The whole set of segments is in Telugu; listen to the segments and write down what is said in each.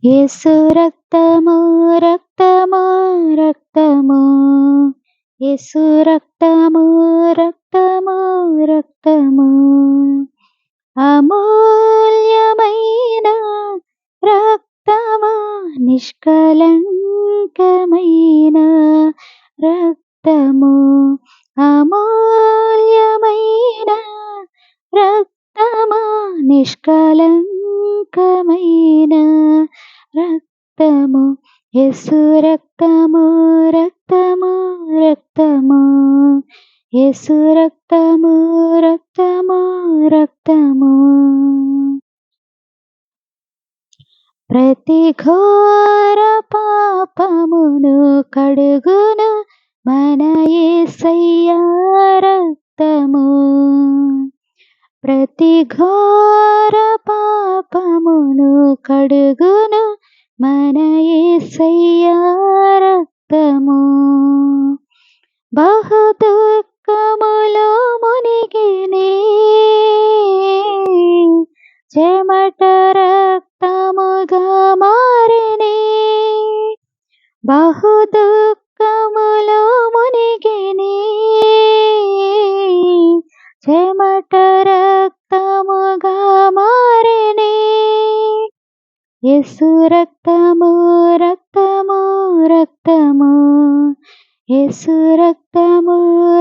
యేసు రక్తము రక్తము రక్తము, యేసు రక్తము రక్తము రక్తము, అమూల్యమైన రక్తము, నిష్కళంకమైన రక్తము, అమూల్యమైన రక్తము, నిష్కళంకమైన రక్తము, యేసు రక్తము రక్తము రక్తము, యేసు రక్తము రక్తము రక్తము. ప్రతి ఘోర పాపమును కడుగును మన యేసయ్య రక్తము. ప్రతి ఘోర పాపమును కడుగును మన యేసయ్య రక్తము. బహు దుఃఖములో మునిగినే చెమట రక్తముగా మారినే, బహు దుఃఖములో మునిగినే చెమట రక్తముగా మారినే, యేసు రక్తము రక్తము రక్తము, యేసు రక్తము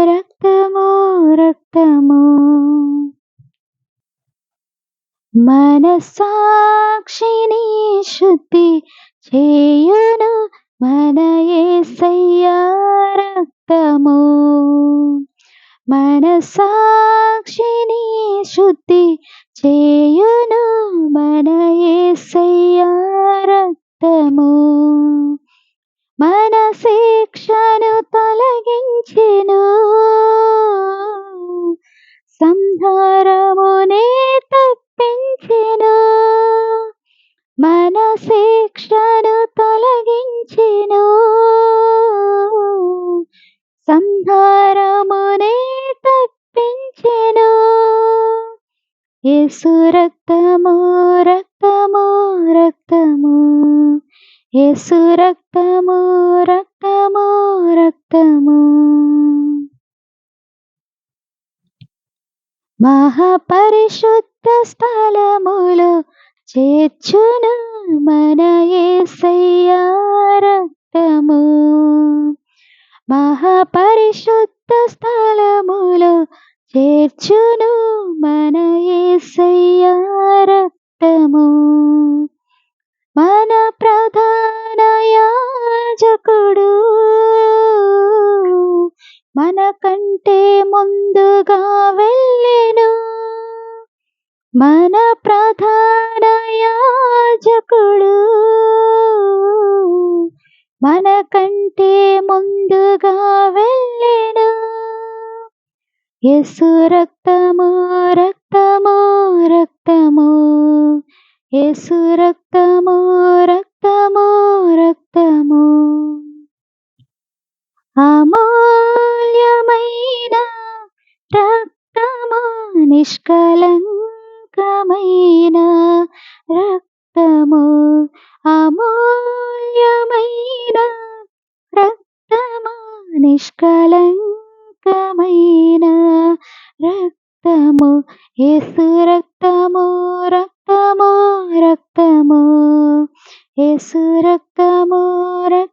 రక్తము రక్తము. మనస్సాక్షిని శుద్ధి చేయును మన యేసయ్య రక్తము. మనస్సాక్షిని శుద్ధి చేయును మన యేసయ్య రక్తము. మన శిక్షను తొలగించెను, సంహారమునే తప్పించెను. మన శిక్షను తొలగించెను, సంహారమునే తప్పించెను, యేసు రక్తము రక్తము రక్తము, యేసు రక్తము రక్తము రక్తము. మహాపరిశుద్ధ స్థలములో చేర్చును మన యేసయ్య రక్తము. మహాపరిశుద్ధ స్థలములో చేర్చును మన యేసయ్య రక్తము. మన ప్రధాన యాజకుడు మన కంటే ముందుగా వెళ్ళెను, మన ప్రధాన యాజకుడు మన కంటే ముందుగా వెళ్ళెను, యేసు రక్తము రక్తము రక్తము, యేసు రక్తము రక్తము రక్తము. అమూల్యమైన రక్తము, నిష్కళంకమైన రక్తము, అమూల్యమైన రక్తము, నిష్కళంకమైన రక్తము, యేసు రక్తము రక్తము రక్తము, యేసు రక్తము రక్తము.